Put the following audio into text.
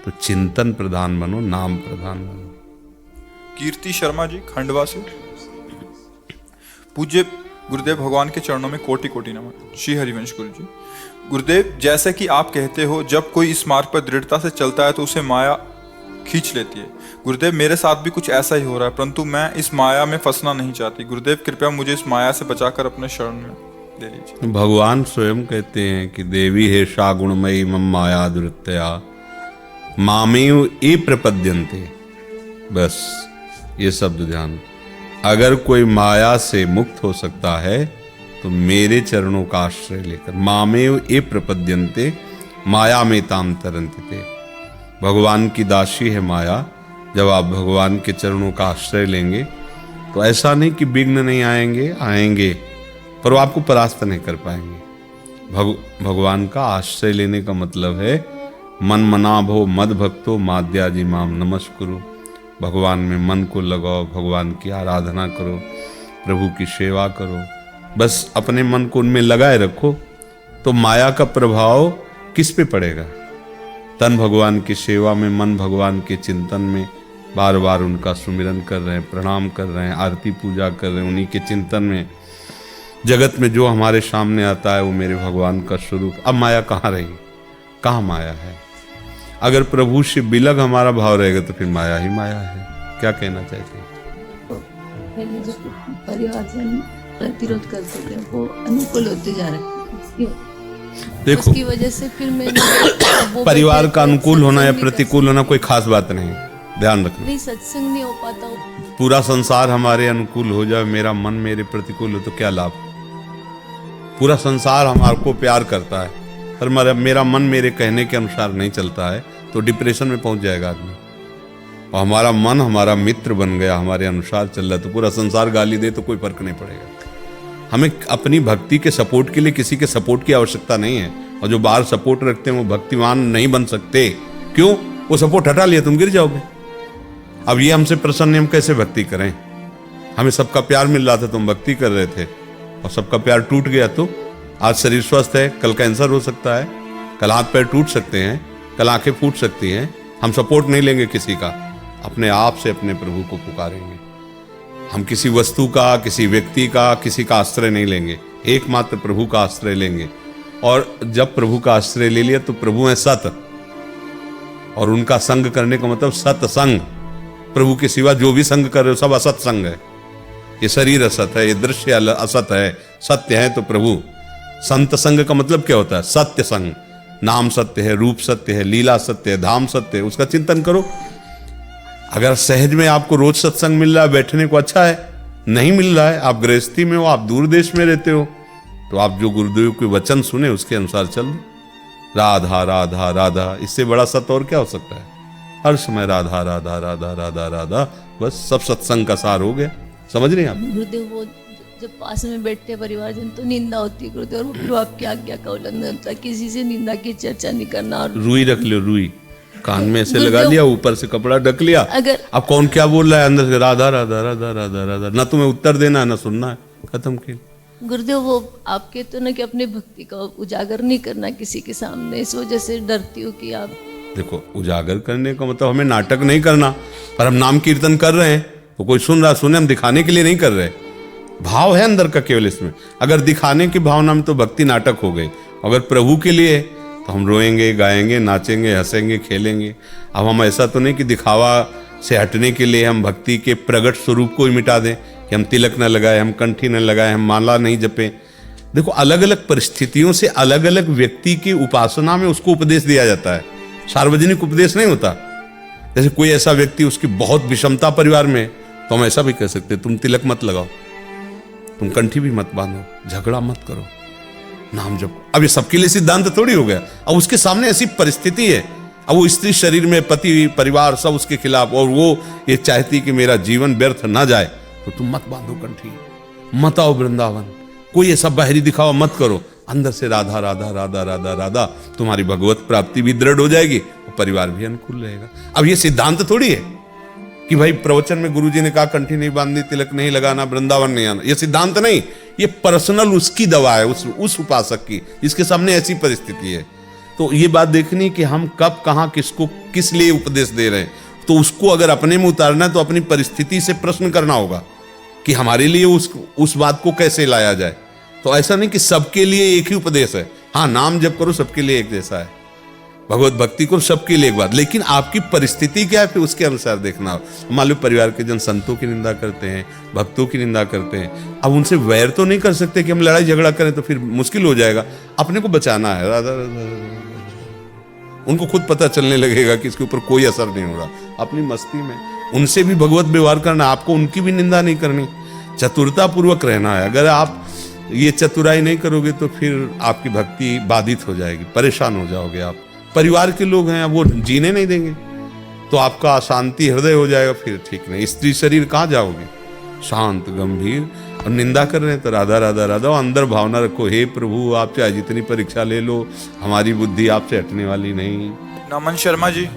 तो चिंतन प्रधान बनो, नाम प्रधान बनो। कीर्ति शर्मा जी, खंडवा से। पूज्य गुरुदेव भगवान के चरणों में कोटि कोटि नमन। श्री हरिवंश गुरु जी। गुरुदेव, जैसे कि आप कहते हो जब कोई इस मार्ग पर दृढ़ता से चलता है तो उसे माया खींच लेती है। गुरुदेव, मेरे साथ भी कुछ ऐसा ही हो रहा है, परंतु मैं इस माया में फंसना नहीं चाहती। गुरुदेव, कृपया मुझे इस माया से बचाकर अपने शरण में ले लीजिए। भगवान स्वयं कहते हैं कि देवी हे सा गुणमयी मम माया दुरत्या मामेव ए प्रपद्यन्ते। बस ये शब्द ध्यान, अगर कोई माया से मुक्त हो सकता है तो मेरे चरणों का आश्रय लेकर, मामेव ए प्रपद्यन्ते माया में ताम तरन्ति ते। भगवान की दासी है माया। जब आप भगवान के चरणों का आश्रय लेंगे तो ऐसा नहीं कि विघ्न नहीं आएंगे, आएंगे, पर वो आपको परास्त नहीं कर पाएंगे। भगवान का आश्रय लेने का मतलब है मन मना भो मद भक्तो माद्याजी माम नमस्कुरु। भगवान में मन को लगाओ, भगवान की आराधना करो, प्रभु की सेवा करो, बस अपने मन को उनमें लगाए रखो तो माया का प्रभाव किस पे पड़ेगा? तन भगवान की सेवा में, मन भगवान के चिंतन में, बार बार उनका सुमिरन कर रहे हैं, प्रणाम कर रहे हैं, आरती पूजा कर रहे हैं, उन्हीं के चिंतन में। जगत में जो हमारे सामने आता है वो मेरे भगवान का स्वरूप। अब माया कहाँ रही? कहाँ माया है? अगर प्रभु से बिलग हमारा भाव रहेगा तो फिर माया ही माया है। क्या कहना चाहते हैं? जो परिवारजन प्रतिरोध करते थे वो अनुकूल होते जा रहे हैं। देखो, उसकी वजह से फिर मैं परिवार का अनुकूल होना या प्रतिकूल होना कोई खास बात नहीं, ध्यान रखना। नहीं, सत्संग नहीं हो पाता। पूरा संसार हमारे अनुकूल हो जाए, मेरा मन मेरे प्रतिकूल हो तो क्या लाभ? पूरा संसार हमारे को प्यार करता है पर मेरा मन मेरे कहने के अनुसार नहीं चलता है तो डिप्रेशन में पहुंच जाएगा आदमी। और हमारा मन हमारा मित्र बन गया, हमारे अनुसार चल रहा है तो पूरा संसार गाली दे तो कोई फर्क नहीं पड़ेगा। हमें अपनी भक्ति के सपोर्ट के लिए किसी के सपोर्ट की आवश्यकता नहीं है। और जो बाहर सपोर्ट रखते हैं वो भक्तिमान नहीं बन सकते। क्यों? वो सपोर्ट हटा लिया तुम गिर जाओगे। अब ये हमसे प्रसन्न, हम कैसे भक्ति करें? हमें सबका प्यार मिल रहा था, तुम भक्ति कर रहे थे और सबका प्यार टूट गया तो आज शरीर स्वस्थ है, कल कैंसर हो सकता है, कल हाथ पैर टूट सकते हैं, कल आंखें फूट सकती हैं। हम सपोर्ट नहीं लेंगे किसी का, अपने आप से अपने प्रभु को पुकारेंगे। हम किसी वस्तु का, किसी व्यक्ति का, किसी का आश्रय नहीं लेंगे, एकमात्र प्रभु का आश्रय लेंगे। और जब प्रभु का आश्रय ले लिया तो प्रभु है सत, और उनका संग करने का मतलब सत्संग। प्रभु के सिवा जो भी संग कर रहे हो सब असत संग है। ये शरीर असत है, ये दृश्य असत है, सत्य है तो प्रभु। संत संग का मतलब क्या होता है? सत्य संग। नाम सत्य है, रूप सत्य है, लीला सत्य है, धाम सत्य है, उसका चिंतन करो। अगर सहज में आपको रोज सत्संग मिल रहा है, बैठने को अच्छा है, नहीं मिल रहा है, आप गृहस्थी में हो, आप दूर देश में रहते हो, तो आप जो गुरुदेव के वचन सुने उसके अनुसार चल। राधा राधा राधा, इससे बड़ा सत्य और क्या हो सकता है? हर समय राधा राधा राधा राधा राधा, बस सब सत्संग का सार हो गया। समझ रहे हैं आप? गुरुदेव, वो जब पास में बैठते परिवारजन तो निंदा होती है गुरुदेव, और फिर आपकी आज्ञा का उल्लंघन होता है। किसी से निंदा की चर्चा नहीं करना। और रुई रख लो, रुई कान में ऐसे लगा लिया, ऊपर से कपड़ा ढक लिया। अगर अब कौन क्या बोल रहा है अंदर से, राधा राधा राधा राधा राधा, ना तुम्हें उत्तर देना है ना सुनना है, खत्म किया। गुरुदेव, वो आप कहते हो ना कि अपनी भक्ति का उजागर नहीं करना किसी के सामने, इस वजह से डरती हूँ कि आप। देखो, उजागर करने का मतलब हमें नाटक नहीं करना, पर हम नाम कीर्तन कर रहे हैं तो कोई सुन रहा सुने, हम दिखाने के लिए नहीं कर रहे। भाव है अंदर का केवल इसमें। अगर दिखाने की भावना में तो भक्ति नाटक हो गई। अगर प्रभु के लिए तो हम रोएंगे, गाएंगे, नाचेंगे, हंसेंगे, खेलेंगे। अब हम ऐसा तो नहीं कि दिखावा से हटने के लिए हम भक्ति के प्रगट स्वरूप को ही मिटा दें कि हम तिलक न लगाए, हम कंठी न लगाए, हम माला नहीं जपें। देखो, अलग अलग परिस्थितियों से अलग अलग व्यक्ति की उपासना में उसको उपदेश दिया जाता है, सार्वजनिक उपदेश नहीं होता। जैसे कोई ऐसा व्यक्ति, उसकी बहुत विषमता परिवार में, तो हम ऐसा भी कह सकते तुम तिलक मत लगाओ, तुम कंठी भी मत बांधो, झगड़ा मत करो, नाम जपो। अब ये सबके लिए सिद्धांत थोड़ी हो गया। अब उसके सामने ऐसी परिस्थिति है, अब वो स्त्री शरीर में, पति परिवार सब उसके खिलाफ, और वो ये चाहती कि मेरा जीवन व्यर्थ ना जाए, तो तुम मत बांधो कंठी, मत आओ वृंदावन, कोई ऐसा बाहरी दिखावा मत करो। अंदर से राधा राधा राधा राधा राधा, तुम्हारी भगवत प्राप्ति भी दृढ़ हो जाएगी और परिवार भी अनुकूल रहेगा। अब ये सिद्धांत थोड़ी है कि भाई प्रवचन में गुरुजी ने कहा कंठी नहीं बांधनी, तिलक नहीं लगाना, वृंदावन नहीं आना, ये सिद्धांत नहीं। ये पर्सनल उसकी दवा है, उस उपासक की, जिसके सामने ऐसी परिस्थिति है। तो ये बात देखनी कि हम कब कहाँ किसको किस लिए उपदेश दे रहे हैं। तो उसको अगर अपने में उतारना है तो अपनी परिस्थिति से प्रश्न करना होगा कि हमारे लिए उस बात को कैसे लाया जाए। तो ऐसा नहीं कि सबके लिए एक ही उपदेश है। हाँ, नाम जप करो सबके लिए एक जैसा है, भगवत भक्ति करो सबके लिए एक बात, लेकिन आपकी परिस्थिति क्या है फिर उसके अनुसार देखना हो। मान लो परिवार के जन संतों की निंदा करते हैं, भक्तों की निंदा करते हैं, अब उनसे वैर तो नहीं कर सकते कि हम लड़ाई झगड़ा करें, तो फिर मुश्किल हो जाएगा। अपने को बचाना है, राधा उनको खुद पता चलने लगेगा कि इसके ऊपर कोई असर नहीं हो रहा, अपनी मस्ती में उनसे भी भगवत व्यवहार करना, आपको उनकी भी निंदा नहीं करनी, चतुरता पूर्वक रहना है। अगर आप ये चतुराई नहीं करोगे तो फिर आपकी भक्ति बाधित हो जाएगी, परेशान हो जाओगे आप। परिवार के लोग हैं, वो जीने नहीं देंगे तो आपका अशांति हृदय हो जाएगा, फिर ठीक नहीं। स्त्री शरीर कहाँ जाओगे, शांत गंभीर, और निंदा कर रहे हैं तो राधा राधा राधा, और अंदर भावना रखो, हे प्रभु आप चाहे जितनी परीक्षा ले लो, हमारी बुद्धि आपसे हटने वाली नहीं। नमन शर्मा जी।